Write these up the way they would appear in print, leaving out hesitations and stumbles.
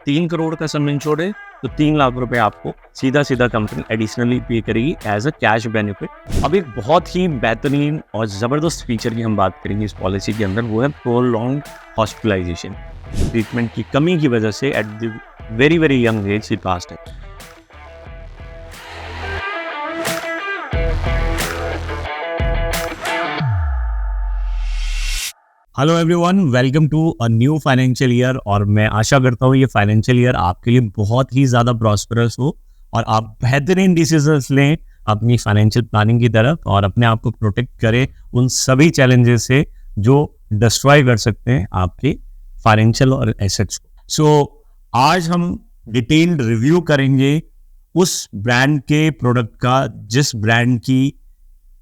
3 करोड़ का सम इंश्योर्ड है तो 3 लाख रुपए आपको सीधा सीधा कंपनी एडिशनली पे करेगी एज अ कैश बेनिफिट। अब एक बहुत ही बेहतरीन और ज़बरदस्त फीचर की हम बात करेंगे इस पॉलिसी के अंदर, वो है प्रोलॉन्ग हॉस्पिटलाइजेशन। ट्रीटमेंट की कमी की वजह से at the very very young age he passed है। Hello everyone, welcome to a new financial year. और मैं आशा करता हूँ ये फाइनेंशियल ईयर आपके लिए बहुत ही ज़्यादा प्रॉस्परस हो और आप बेहतरीन डिसीजंस लें अपनी फाइनेंशियल प्लानिंग की तरफ और अपने आप को प्रोटेक्ट करें उन सभी चैलेंजेस से जो डिस्ट्रॉय कर सकते हैं आपके फाइनेंशियल और एसेट्स को। सो आज हम डिटेल्ड रिव्यू करेंगे उस ब्रांड के प्रोडक्ट का जिस ब्रांड की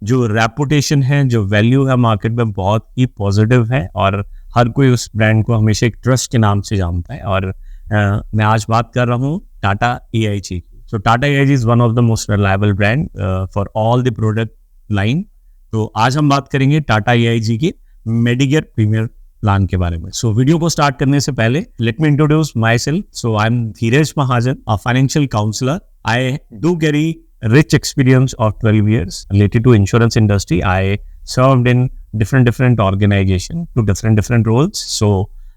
जो रेपुटेशन है, जो वैल्यू है मार्केट में बहुत ही पॉजिटिव है और हर कोई उस ब्रांड को हमेशा एक ट्रस्ट के नाम से जानता है। और मैं आज बात कर रहा हूँ टाटा AIG की। So Tata AIG is one of the most reliable brand for all the product line. तो आज हम बात करेंगे टाटा AIG के मेडिकेयर प्रीमियर प्लान के बारे में। सो वीडियो को स्टार्ट करने से पहले let me introduce myself. So I am Dheeraj Mahajan, a financial counsellor. I do carry rich experience of 12 years related to insurance industry. I served in different organizations to different roles. So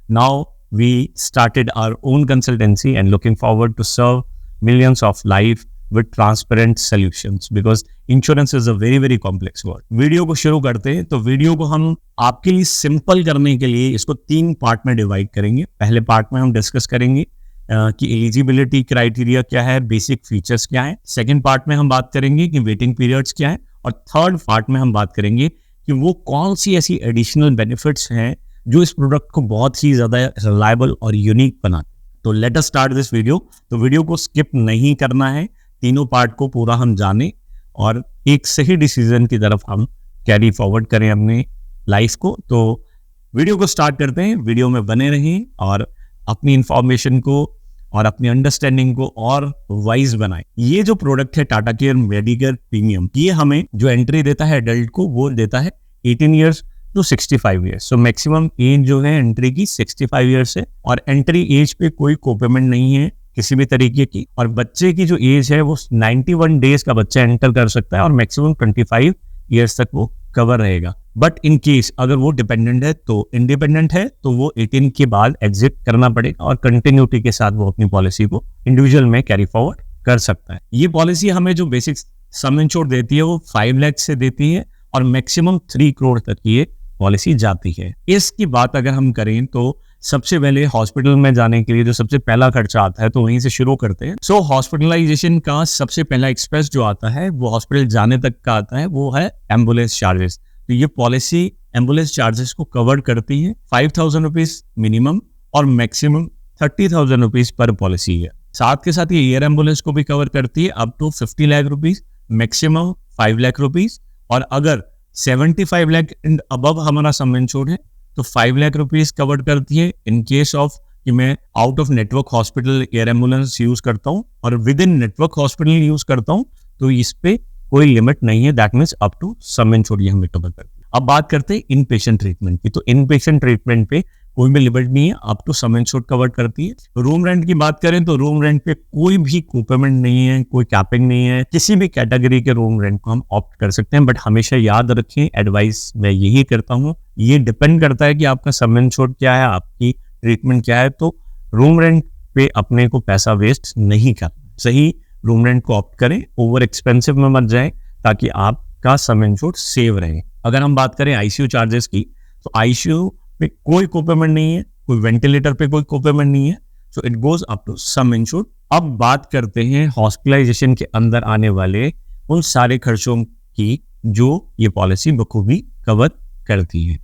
now we started our own consultancy and looking forward to serve millions of life with transparent solutions because insurance is a very complex word. Video को शुरू करते हैं। तो video को हम आपके लिए simple करने के लिए इसको 3 पार्ट में डिवाइड करेंगे। पहले पार्ट में हम डिस्कस करेंगे कि एलिजिबिलिटी क्राइटेरिया क्या है, बेसिक फीचर्स क्या है। सेकंड पार्ट में हम बात करेंगे कि वेटिंग पीरियड्स क्या है और थर्ड पार्ट में हम बात करेंगे कि वो कौन सी ऐसी एडिशनल बेनिफिट्स हैं जो इस प्रोडक्ट को बहुत ही ज़्यादा रिलायबल और यूनिक बनाते हैं। तो let us start this video. तो वीडियो को स्किप नहीं करना है, तीनों पार्ट को पूरा हम जाने और एक सही डिसीजन की तरफ हम कैरी फॉरवर्ड करें अपने लाइफ को। तो वीडियो को स्टार्ट करते हैं, वीडियो में बने रहें और अपनी इंफॉर्मेशन को और अपनी अंडरस्टैंडिंग को और वाइज बनाएं। ये जो प्रोडक्ट है टाटा केयर मेडिकेयर प्रीमियम, ये हमें जो एंट्री देता है एडल्ट को वो देता है 18 years to 65 years. So maximum age जो है एंट्री की 65 ईयर्स है और एंट्री एज पे कोई कोपेमेंट नहीं है किसी भी तरीके की। और बच्चे की जो एज है वो 91 डेज का बच्चा एंटर कर सकता है और मैक्सिमम 25 ईयर्स तक वो कवर रहेगा। बट इन केस अगर वो डिपेंडेंट है तो इंडिपेंडेंट है तो वो 18 के बाद एग्जिट करना पड़ेगा और कंटिन्यूटी के साथ वो अपनी पॉलिसी को इंडिविजुअल में कैरी फॉरवर्ड कर सकता है। ये पॉलिसी हमें जो बेसिक सम इंश्योर्ड देती है वो 5 लाख से देती है और मैक्सिमम 3 करोड़ तक ये पॉलिसी जाती है। इसकी बात अगर हम करें तो सबसे पहले हॉस्पिटल में जाने के लिए जो सबसे पहला खर्चा आता है तो वहीं से शुरू करते हैं। सो हॉस्पिटलाइजेशन का सबसे पहला एक्सपेंस जो आता है वो हॉस्पिटल जाने तक का आता है, वो है एम्बुलेंस चार्जेस। तो ये पॉलिसी एम्बुलेंस चार्जेस को कवर करती है। 5,000 रुपीज मिनिमम और मैक्सिमम 30,000 रुपीज पर पॉलिसी है। साथ के साथ ये एयर एम्बुलेंस को भी कवर करती है up to 50 lakh rupees, maximum 5 lakh rupees. और अगर 75 लाख एंड अबव हमारा सम इंश्योर्ड है तो 5 लाख रुपीज कवर करती है इन केस ऑफ कि मैं out of network hospital air ambulance use करता हूँ और within network hospital use करता हूँ तो इस पे कोई लिमिट नहीं है। That means up to sum insured ये हमें कवर करती है। अब बात करते हैं इन पेशेंट ट्रीटमेंट की। तो इन पेशेंट ट्रीटमेंट पे कोई भी लिमिट नहीं है, up to sum insured cover करती है। रूम रेंट की बात करें तो रूम रेंट पे कोई भी कोपेमेंट नहीं है, कोई कैपिंग नहीं है। किसी भी कैटेगरी के रूम रेंट को हम ऑप्ट कर सकते हैं। बट हमेशा याद रखें, एडवाइस मैं यही करता हूँ, ये डिपेंड करता है कि आपका सम इंश्योर्ड क्या है, आपकी ट्रीटमेंट क्या है। तो रूम रेंट पे अपने को पैसा वेस्ट नहीं करना, सही रूम रेंट को ऑप्ट करें, ओवर एक्सपेंसिव में मत जाएं ताकि आपका सम इंश्योर्ड सेव रहे। अगर हम बात करें ICU चार्जेस की तो ICU पे कोई कोपेमेंट नहीं है, कोई वेंटिलेटर पे कोई कोपेमेंट नहीं है। So it goes up to sum insured. अब बात करते हैं हॉस्पिटलाइजेशन के अंदर आने वाले उन सारे खर्चों की जो ये पॉलिसी बखूबी कवर करती है।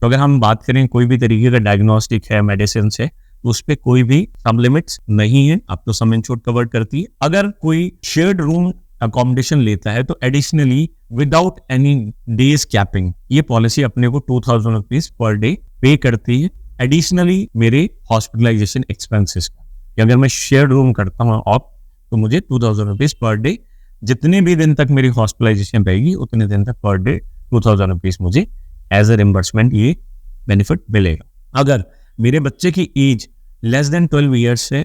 तो अगर हम बात करें कोई भी तरीके का डायग्नोस्टिक है, मेडिसिन है, तो उस पर कोई भी सब लिमिट्स नहीं है, अब तो सम इंश्योर्ड कवर करती है। अगर कोई शेयर्ड रूम अकोमोडेशन लेता है तो additionally without any days capping ये पॉलिसी अपने को 2,000 रुपीज पर डे पे करती है एडिशनली मेरे हॉस्पिटलाइजेशन एक्सपेंसेस का। कि अगर मैं शेयर्ड रूम करता हूँ ऑप्ट तो मुझे 2,000 रुपीज पर डे, जितने भी दिन तक मेरी हॉस्पिटलाइजेशन रहेगी उतने दिन तक पर डे 2,000 रुपीज मुझे एज ए रिम्बर्समेंट ये बेनिफिट मिलेगा। अगर मेरे बच्चे की एज लेस देन 12 ईयर्स है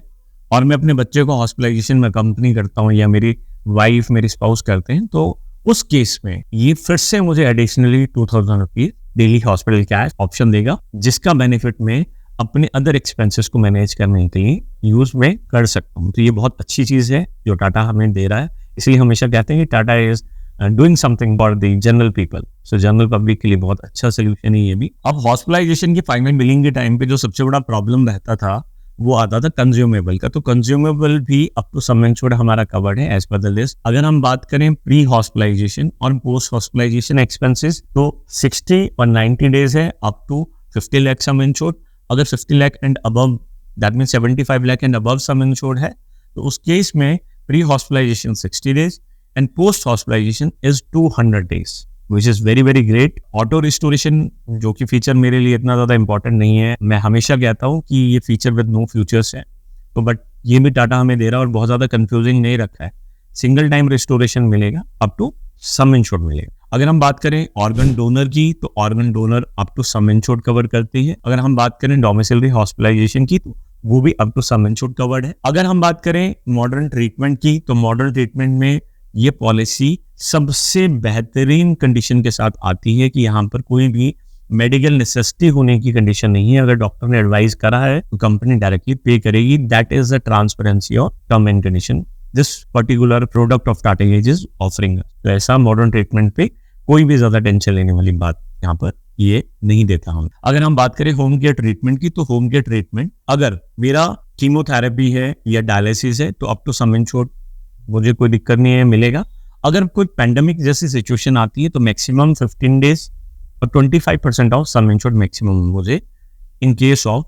और मैं अपने बच्चे को हॉस्पिटलाइजेशन में कंपनी करता हूँ या मेरी वाइफ मेरी स्पाउस करते हैं, तो उस केस में ये फिर से मुझे additionally 2000 rupees daily hospital cash option देगा, जिसका बेनिफिट मैं अपने अदर एक्सपेंसेस को मैनेज करने के लिए यूज में कर सकता हूँ। तो ये बहुत अच्छी चीज है जो टाटा हमें दे रहा है, इसलिए हमेशा कहते हैं कि Tata is doing something for the general people. So general public के लिए बहुत अच्छा सोल्यूशन है ये भी। अब हॉस्पिटलाइजेशन की फाइनल बिलिंग के टाइम पे जो सबसे बड़ा प्रॉब्लम रहता था वो आता था कंज्यूमेबल का। तो कंज्यूमेबल भी अप टू सम इंश्योर्ड हमारा कवर्ड है एज पर द लिस्ट। अगर हम बात करें प्री हॉस्पिटलाइजेशन और पोस्ट हॉस्पिटलाइजेशन एक्सपेंसेस, तो 60 और 90 डेज है up to 50 lakh sum insured. अगर 50 lakh and above, that mean 75 lakh and above sum insured है, तो उस केस में pre hospitalisation 60 days and post hospitalisation is 200 days, which is very very great. Auto restoration जो कि फीचर मेरे लिए इतना ज्यादा इंपॉर्टेंट नहीं है, मैं हमेशा कहता हूँ कि ये फीचर विद नो फ्यूचर्स है, तो बट ये भी टाटा हमें दे रहा है और बहुत ज्यादा कंफ्यूजिंग नहीं रखा है। सिंगल टाइम रिस्टोरेशन मिलेगा, अप टू सम इंश्योर्ड मिलेगा। अगर हम बात करें ऑर्गन डोनर की, तो organ donor up to sum insured cover करती है। अगर हम बात करें डोमिसिलरी हॉस्पिटलाइजेशन की, तो वो भी up to sum insured covered है। अगर हम बात करें मॉडर्न ट्रीटमेंट की, तो मॉडर्न ट्रीटमेंट में ये पॉलिसी सबसे बेहतरीन कंडीशन के साथ आती है कि यहाँ पर कोई भी मेडिकल नेसेसिटी होने की कंडीशन नहीं है। अगर डॉक्टर ने एडवाइस करा है तो कंपनी डायरेक्टली पे करेगी। That is the transparency of term and condition this particular product of Tata as is offering. तो ऐसा मॉडर्न ट्रीटमेंट पे कोई भी ज्यादा टेंशन लेने वाली बात यहाँ पर ये नहीं देता हम। अगर हम बात करें होम केयर ट्रीटमेंट की, तो होम केयर ट्रीटमेंट अगर मेरा कीमोथेरेपी है या डायलिसिस है, तो अप टू सम इंश्योर्ड मुझे कोई दिक्कत नहीं है, मिलेगा। अगर कोई पैंडेमिक जैसी सिचुएशन आती है तो मैक्सिमम 15 डेज और 25% ऑफ सम इंश्योर्ड मैक्सिमम मुझे इन केस ऑफ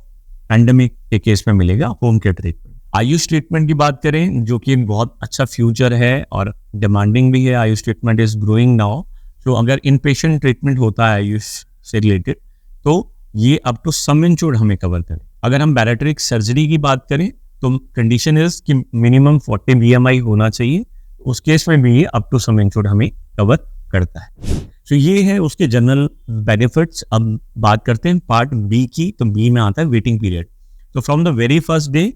पैंडेमिक के केस में मिलेगा home care treatment. Ayush treatment की बात करें, जो कि एक बहुत अच्छा फ्यूचर है और डिमांडिंग भी है, Ayush treatment is growing now. तो अगर इन पेशेंट ट्रीटमेंट होता है आयुष से रिलेटेड, तो ये अप टू सम इंश्योर्ड हमें कवर करें। अगर हम बैरेट्रिक सर्जरी की बात करें, तो कंडीशन इज कि मिनिमम 40 BMI होना चाहिए, उस केस में भी ये अप टू सम इंश्योर्ड हमें कवर करता है। तो ये है उसके जनरल बेनिफिट्स। अब बात करते हैं पार्ट बी की, तो बी में आता है वेटिंग पीरियड। तो from the very first day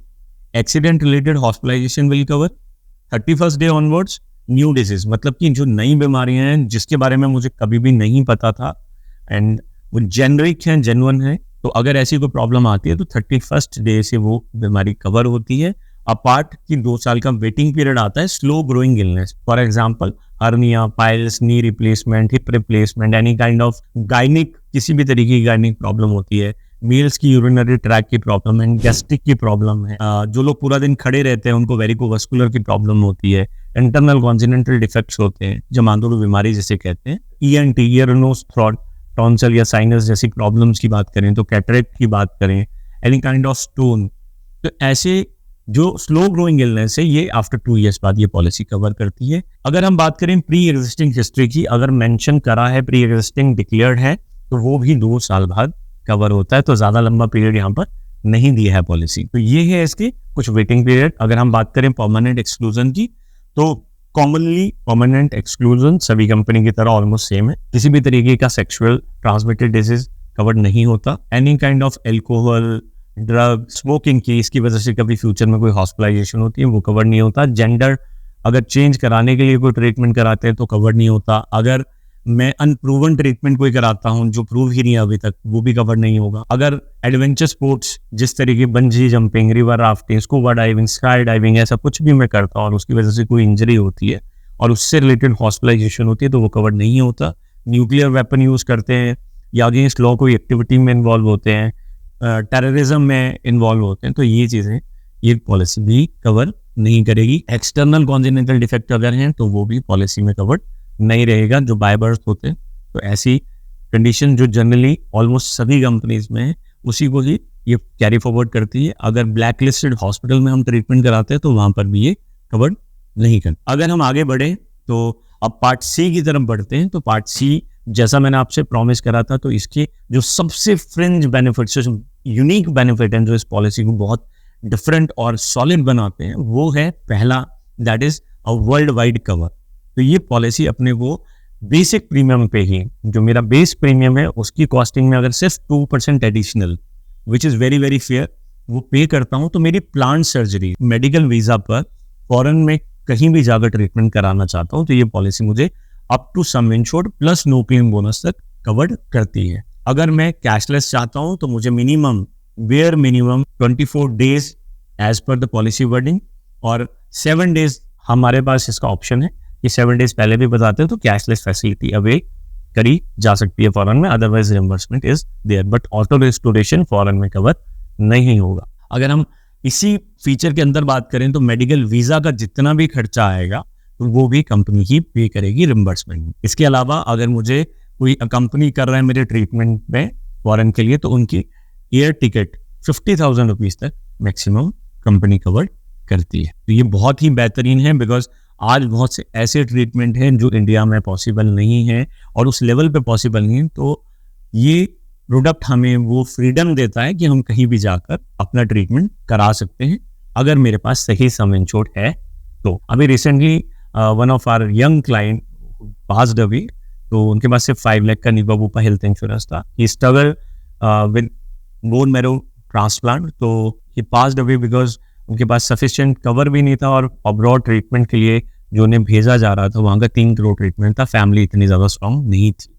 accident related hospitalisation will cover, 31st day onwards new disease, मतलब कि जो नई बीमारियां हैं जिसके बारे में मुझे कभी भी नहीं पता था एंड वो जेनरिक हैं, जेन्युइन है, तो अगर ऐसी कोई प्रॉब्लम आती है तो 31st डे से वो बीमारी कवर होती है। अपार्ट की 2 साल का वेटिंग पीरियड आता है slow growing illness, for example hernia, piles, knee replacement, hip replacement, any kind of gynaec, किसी भी तरीके की गायनिक प्रॉब्लम होती है, मेल्स की यूरिनरी ट्रैक की प्रॉब्लम है, गैस्ट्रिक की प्रॉब्लम है, जो लोग पूरा दिन खड़े रहते हैं उनको वेरिकोवास्कुलर की प्रॉब्लम होती है, इंटरनल कॉन्जिनेंटल डिफेक्ट्स होते हैं, जमांदुर बीमारी जिसे कहते हैं, ENT, ear nose throat tonsil या साइनस जैसी प्रॉब्लम्स की बात करें, तो कैटरेक्ट की बात करें, एनी काइंड ऑफ स्टोन, तो ऐसे जो स्लो ग्रोइंग इलनेस है ये आफ्टर 2 years बाद ये पॉलिसी कवर करती है। अगर हम बात करें प्री एग्जिस्टिंग हिस्ट्री की, अगर मेंशन करा है, प्री एग्जिस्टिंग डिक्लेयर्ड है, तो वो भी 2 साल बाद कवर होता है। तो ज्यादा लंबा पीरियड यहाँ पर नहीं दिया है पॉलिसी। तो ये है इसके कुछ वेटिंग पीरियड। अगर हम बात करें परमानेंट एक्सक्लूजन की, तो कॉमनली परमानेंट एक्सक्लूजन सभी कंपनी की तरह ऑलमोस्ट सेम है। किसी भी तरीके का सेक्सुअल ट्रांसमिटेड डिजीज कवर्ड नहीं होता। Any kind of alcohol, drug, smoking की इसकी वजह से कभी फ्यूचर में कोई हॉस्पिटलाइजेशन होती है वो कवर नहीं होता। जेंडर अगर चेंज कराने के लिए कोई ट्रीटमेंट कराते हैं तो कवर नहीं होता। अगर मैं अनप्रूवन ट्रीटमेंट कोई कराता हूं जो प्रूव ही नहीं है अभी तक, वो भी कवर नहीं होगा। अगर एडवेंचर स्पोर्ट्स जिस तरीके bungee jumping, river rafting, scuba diving, sky diving, ऐसा कुछ भी मैं करता हूं और उसकी वजह से कोई इंजरी होती है और उससे रिलेटेड हॉस्पिटलाइजेशन होती है तो वो कवर नहीं होता। न्यूक्लियर वेपन यूज करते हैं या अगेंस्ट लॉ कोई एक्टिविटी में इन्वॉल्व होते हैं, टेररिज्म में इन्वॉल्व होते हैं, तो ये चीजें ये पॉलिसी भी कवर नहीं करेगी। एक्सटर्नल कॉन्जेनिटल डिफेक्ट अगर हैं तो वो भी पॉलिसी में कवर्ड नहीं रहेगा, जो बाय बर्थ होते हैं। तो ऐसी कंडीशन जो जनरली ऑलमोस्ट सभी कंपनीज में है उसी को ही ये कैरी फॉरवर्ड करती है। अगर ब्लैक लिस्टेड हॉस्पिटल में हम ट्रीटमेंट कराते हैं तो वहां पर भी ये कवर्ड नहीं करता। अगर हम आगे बढ़े तो अब पार्ट सी की तरफ बढ़ते हैं। तो पार्ट सी जैसा मैंने आपसे प्रॉमिस करा था, तो इसके जो सबसे फ्रिंज बेनिफिट्स, यूनिक बेनिफिट हैं जो इस पॉलिसी को बहुत डिफरेंट और सॉलिड बनाते हैं, वो है पहला, that is a world wide cover. तो ये पॉलिसी अपने को बेसिक प्रीमियम पे ही, जो मेरा बेस प्रीमियम है उसकी कॉस्टिंग में अगर सिर्फ 2% additional, which is very very fair, वो पे करता हूँ तो मेरी प्लान सर्जरी मेडिकल वीजा पर फॉरेन में कहीं भी जाकर ट्रीटमेंट कराना चाहता हूँ तो ये पॉलिसी मुझे up to sum insured plus no claim bonus तक कवर्ड करती है। अगर मैं कैशलेस चाहता हूँ तो मुझे minimum 24 days as per the policy wording और 7 डेज हमारे पास इसका ऑप्शन है कि 7 डेज पहले भी बताते हैं तो कैशलेस फैसिलिटी अवेल करी जा सकती है फॉरेन में, otherwise reimbursement is there but auto restoration foreign में कवर नहीं होगा। अगर हम इसी फीचर के अंदर बात करें तो मेडिकल वीजा का जितना भी खर्चा आएगा तो वो भी कंपनी ही पे करेगी रिएंबर्समेंट। इसके अलावा अगर मुझे कोई कंपनी कर रहा है मेरे ट्रीटमेंट में फॉरेन के लिए तो उनकी एयर टिकट 50,000 रुपीज तक मैक्सिमम कंपनी कवर करती है। तो ये बहुत ही बेहतरीन है बिकॉज आज बहुत से ऐसे ट्रीटमेंट हैं जो इंडिया में पॉसिबल नहीं है और उस लेवल पे पॉसिबल नहीं है, तो ये प्रोडक्ट हमें वो फ्रीडम देता है कि हम कहीं भी जाकर अपना ट्रीटमेंट करा सकते हैं अगर मेरे पास सही सम इंश्योर्ड है। तो अभी recently one of our young client passed away, तो उनके पास सिर्फ 5 लाख का निपा बुपा हेल्थ इंश्योरेंस था। He struggle with bone marrow transplant, तो ही पास्ड अवे बिकॉज उनके पास सफिशिएंट कवर भी नहीं था और अब्रॉड ट्रीटमेंट के लिए जो उन्हें भेजा जा रहा था वहाँ का 3 करोड़ ट्रीटमेंट था, फैमिली इतनी ज़्यादा स्ट्रॉन्ग नहीं थी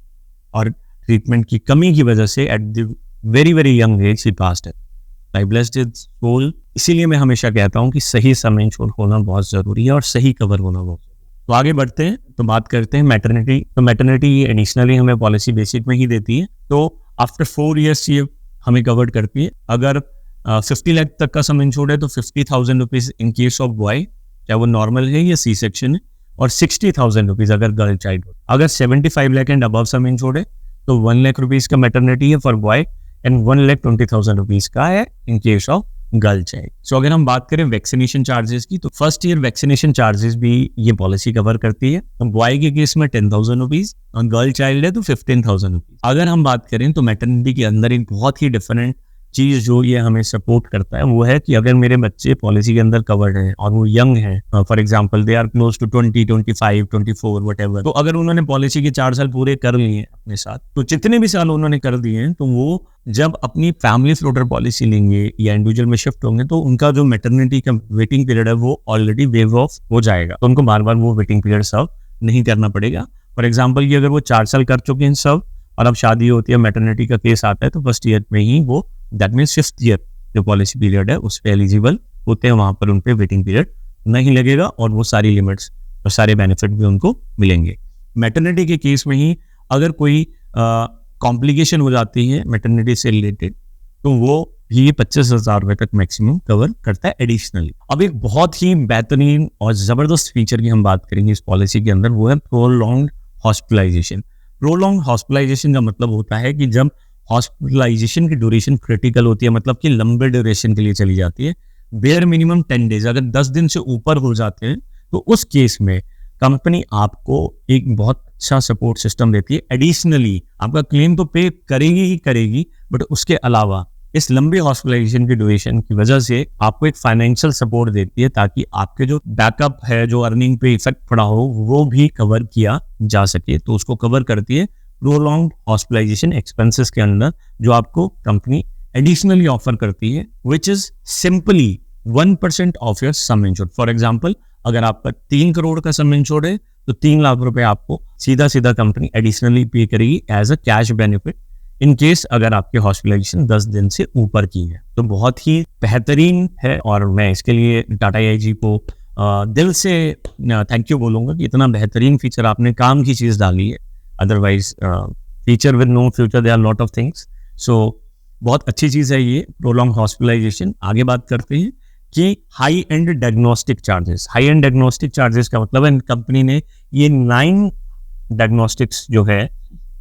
और ट्रीटमेंट की कमी की वजह से at the very very young age he passed है। I blessed his soul. इसीलिए मैं हमेशा कहता हूँ कि सही समय इंश्योर होना बहुत ज़रूरी है और सही कवर होना बहुत ज़रूरी है। तो आगे बढ़ते हैं तो बात करते हैं मैटरनिटी। तो मैटरनिटी एडिशनली हमें पॉलिसी बेसिक में ही देती है, तो आफ्टर 4 ईयर्स ये हमें कवर करती है। अगर 50 लाख तक का सम इंश्योर्ड है तो 50,000 rupees in case of boy, चाहे वो नॉर्मल है या सी सेक्शन है, और 60,000 रुपीज अगर गर्ल चाइल्ड हो। अगर 75 lakh and above sum insured है तो 1 लाख रुपीज का मैटरनिटी है फॉर बॉय एंड 1,20,000 रुपीज का है in case of girl child. So अगर हम बात करें वैक्सीनेशन चार्जेस की तो फर्स्ट ईयर वैक्सीनेशन चार्जेस भी ये पॉलिसी कवर करती है। तो बॉय के केस में 10,000 रुपीज और गर्ल चाइल्ड है तो 15,000 रुपीज। अगर हम बात करें तो मैटरनिटी के अंदर एक बहुत ही डिफरेंट चीज जो ये हमें सपोर्ट करता है वो है कि अगर मेरे बच्चे पॉलिसी के अंदर कवर्ड हैं और वो यंग हैं, for example they are close to 20, 25, 24 whatever, तो अगर उन्होंने पॉलिसी के 4 साल पूरे कर लिए हैं अपने साथ, तो जितने भी साल उन्होंने कर दिए हैं तो वो जब अपनी फैमिली फ्लोटर पॉलिसी लेंगे या इंडिविजुअल में शिफ्ट होंगे तो उनका जो मैटरनिटी का वेटिंग पीरियड है वो ऑलरेडी वेव ऑफ हो जाएगा, तो उनको बार बार वो वेटिंग पीरियड सर्व नहीं करना पड़ेगा। फॉर एग्जाम्पल कि अगर वो 4 साल कर चुके हैं सर्व और अब शादी होती है, मैटरनिटी का केस आता है, तो फर्स्ट ईयर में ही वो दैट मीन्स 5th ईयर जो पॉलिसी पीरियड है उस पर एलिजिबल होते हैं, वहां पर उन पे वेटिंग पीरियड नहीं लगेगा और वो सारी लिमिट्स और सारे बेनिफिट भी उनको मिलेंगे। मैटरनिटी के केस में ही अगर कोई कॉम्प्लिकेशन हो जाती है मैटरनिटी से रिलेटेड तो वो ये 25,000 रुपए तक मैक्सिमम कवर करता है एडिशनली। अब एक बहुत ही बेहतरीन और जबरदस्त फीचर की हम बात करेंगे इस पॉलिसी के अंदर, वो है प्रोलॉन्ग्ड हॉस्पिटलाइजेशन। प्रोलॉन्ग्ड हॉस्पिटलाइजेशन का मतलब होता है कि जब हॉस्पिटलाइजेशन की ड्यूरेशन क्रिटिकल होती है, मतलब कि लंबे ड्यूरेशन के लिए चली जाती है, बेयर मिनिमम 10 डेज, अगर 10 दिन से ऊपर हो जाते हैं तो उस केस में कंपनी आपको एक बहुत अच्छा सपोर्ट सिस्टम देती है। एडिशनली आपका क्लेम तो पे करेगी ही करेगी, बट उसके अलावा इस लंबे हॉस्पिटलाइजेशन की ड्यूरेशन की वजह से आपको एक फाइनेंशियल सपोर्ट देती है ताकि आपके जो बैकअप है, जो अर्निंग पे इफेक्ट पड़ा हो, वो भी कवर किया जा सके। तो उसको कवर करती है प्रोलॉन्ग्ड हॉस्पिटलाइजेशन एक्सपेंसेस के अंदर, जो आपको कंपनी एडिशनली ऑफर करती है, which is simply 1% of your some insured. For example अगर आपका 3 करोड़ का सम इंश्योर्ड है तो 3 लाख रुपए आपको सीधा सीधा कंपनी एडिशनली पे करेगी as a cash benefit in case अगर आपकी हॉस्पिटलाइजेशन 10 दिन से ऊपर की है। तो बहुत ही बेहतरीन है और मैं इसके लिए टाटा AIG को दिल से थैंक यू बोलूंगा कि इतना बेहतरीन फीचर आपने काम की चीज डाली है। Otherwise feature with no future, there are lot of things. So बहुत अच्छी चीज है ये प्रोलॉन्ग हॉस्पिटलाइजेशन। आगे बात करते हैं कि high end diagnostic charges. High end diagnostic charges का मतलब है कंपनी ने ये 9 डायग्नोस्टिक्स जो है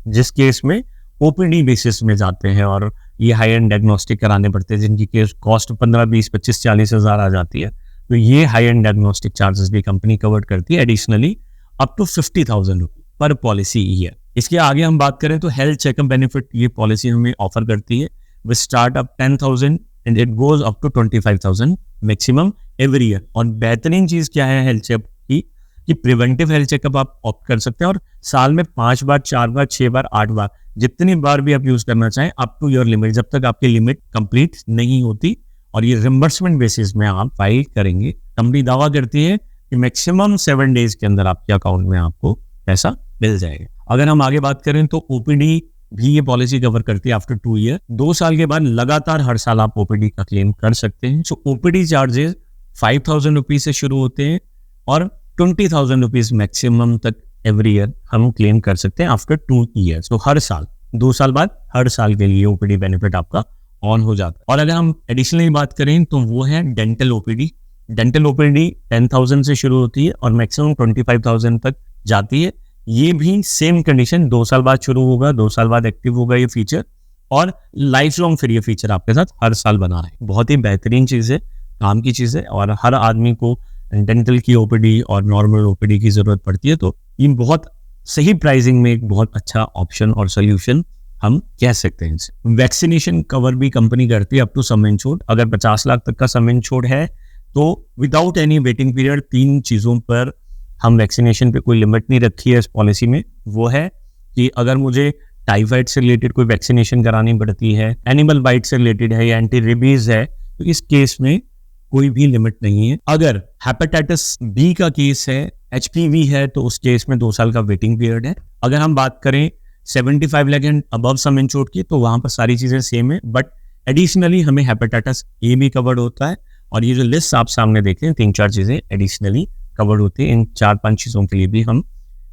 जिस केस में OPD बेसिस में जाते हैं और ये हाई एंड डायग्नोस्टिक कराने पड़ते हैं, जिनकी केस कॉस्ट 15, 20, 25, 40 हज़ार आ जाती है, तो ये हाई एंड डायग्नोस्टिक चार्जेस भी कंपनी कवर करती है additionally up to 50,000 rupees per policy year. इसके आगे हम बात करें तो हेल्थ चेकअप बेनिफिट ये पॉलिसी हमें ऑफर करती है with start up 10,000 and it goes up to 25,000 maximum every year. और बेहतरीन चीज क्या है हेल्थ चेकअप की कि प्रिवेंटिव हेल्थ चेकअप आप ऑप्ट कर सकते हैं और साल में 5 बार, 4 बार, 6 बार, 8 बार, जितनी बार भी आप यूज करना चाहें अप टू योर लिमिट, जब तक आपकी लिमिट कंप्लीट नहीं होती और ये रिम्बर्समेंट बेसिस में आप फाइल करेंगे। कंपनी दावा करती है कि मैक्सिमम 7 डेज के अंदर आपके अकाउंट में आपको पैसा मिल जाएगा। अगर हम आगे बात करें तो ओपीडी भी ये पॉलिसी कवर करती है आफ्टर 2 ईयर। 2 साल के बाद लगातार हर साल आप ओपीडी का क्लेम कर सकते हैं। सो ओपीडी चार्जेस 5,000 रुपीज से शुरू होते हैं और 20,000 रुपीज मैक्सिमम तक एवरी ईयर हम क्लेम कर सकते हैं आफ्टर 2 ईयर्स। तो हर साल 2 साल बाद हर साल के लिए ओपीडी बेनिफिट आपका ऑन हो जाता है। और अगर हम एडिशनली बात करें तो वो है डेंटल ओपीडी। डेंटल ओपीडी 10,000 से शुरू होती है और मैक्सिमम 25,000 तक जाती है। ये भी सेम कंडीशन 2 साल बाद शुरू होगा, 2 साल बाद एक्टिव होगा ये फीचर और लाइफ लॉन्ग फिर ये फीचर आपके साथ हर साल बना रहे। बहुत ही बेहतरीन चीज़ है, काम की चीज़ है और हर आदमी को डेंटल की ओपीडी और नॉर्मल ओपीडी की जरूरत पड़ती है। तो ये बहुत सही प्राइसिंग में एक बहुत अच्छा ऑप्शन और सोल्यूशन हम कह सकते हैं इसे। वैक्सीनेशन कवर भी कंपनी करती है अप टू सम इंश्योर्ड। अगर 50 लाख तक का सम इंश्योर्ड है तो विदाउट एनी वेटिंग पीरियड 3 चीज़ों पर हम वैक्सीनेशन पे कोई लिमिट नहीं रखी है इस पॉलिसी में। वो है कि अगर मुझे टाइफाइड से रिलेटेड कोई वैक्सीनेशन करानी पड़ती है, एनिमल बाइट से रिलेटेड है या एंटी रेबीज है, तो इस केस में कोई भी लिमिट नहीं है। अगर हेपेटाइटिस बी का केस है, एचपीवी है, तो उस केस में 2 साल का वेटिंग पीरियड है। अगर हम बात करें 75 lakh and above sum insured की, तो वहां पर सारी चीजें सेम है, बट एडिशनली हमें हेपेटाइटिस ए भी कवर्ड होता है। और ये जो लिस्ट आप सामने देख रहे हैं 3-4 चीजें एडिशनली कवर्ड होती है। इन 4-5 चीजों के लिए भी हम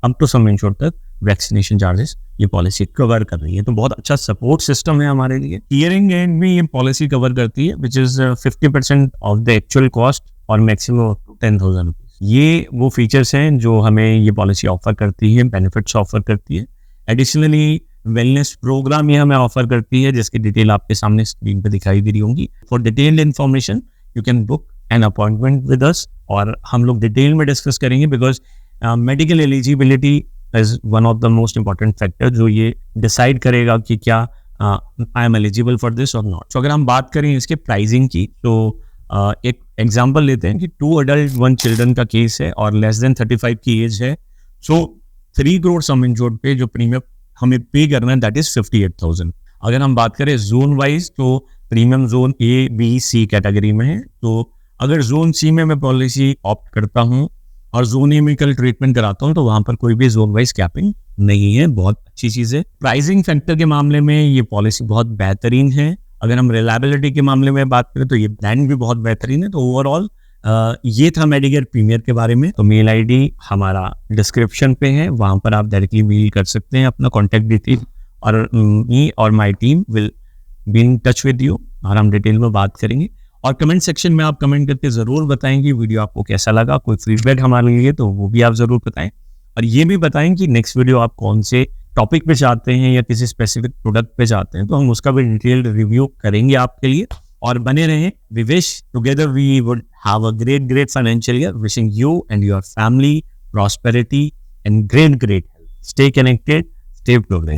अप टू सम इंश्योर्ड तक वैक्सीनेशन चार्जेस ये पॉलिसी कवर कर रही है। तो बहुत अच्छा सपोर्ट सिस्टम है हमारे लिए। हियरिंग एड भी ये पॉलिसी कवर करती है which is 50% of the actual cost और मैक्सिमम 10,000 रुपीज। ये वो फीचर्स हैं जो हमें ये पॉलिसी ऑफर करती है, बेनिफिट्स ऑफर करती है। एडिशनली वेलनेस प्रोग्राम ये हमें ऑफर करती है जिसकी डिटेल आपके सामने स्क्रीन पे दिखाई दे रही होंगी। For detailed information you can book an appointment with us और हम लोग डिटेल में डिस्कस करेंगे because medical eligibility is one of the most important factor जो ये डिसाइड करेगा कि क्या I am eligible for this और नॉट। तो अगर हम बात करें इसके प्राइसिंग की तो एक एग्जांपल लेते हैं कि 2 अडल्ट 1 चिल्ड्रन का केस है और लेस देन 35 की एज है। सो 3 करोड़ सम इंश्योर्ड पे जो प्रीमियम हमें पे करना है दैट इज 58,000। अगर हम बात करें जोन वाइज तो premium zone A B C category में है। तो अगर जोन सी में मैं पॉलिसी ऑप्ट करता हूं और जोन ए में कल ट्रीटमेंट कराता हूं तो वहां पर कोई भी जोन वाइज कैपिंग नहीं है। बहुत अच्छी चीज है। प्राइसिंग फैक्टर के मामले में ये पॉलिसी बहुत बेहतरीन है। अगर हम रिलायबिलिटी के मामले में बात करें तो ये ब्रांड भी बहुत बेहतरीन है। तो ओवरऑल ये था मेडिकेयर प्रीमियर के बारे में। तो मेल आईडी हमारा डिस्क्रिप्शन पे है, वहां पर आप डायरेक्टली मेल कर सकते हैं अपना कॉन्टेक्ट डिटेल और मी और my team will be in touch with you और हम डिटेल में बात करेंगे। और कमेंट सेक्शन में आप कमेंट करके जरूर बताएंगे वीडियो आपको कैसा लगा। कोई फीडबैक हमारे लिए तो वो भी आप जरूर बताएं और ये भी बताएं कि नेक्स्ट वीडियो आप कौन से टॉपिक पे चाहते हैं या किसी स्पेसिफिक प्रोडक्ट पे चाहते हैं, तो हम उसका भी डिटेल्ड रिव्यू करेंगे आपके लिए। और बने रहें। We wish together we would have a great financial year. Wishing you and your family prosperity and great health. Stay connected, stay progress.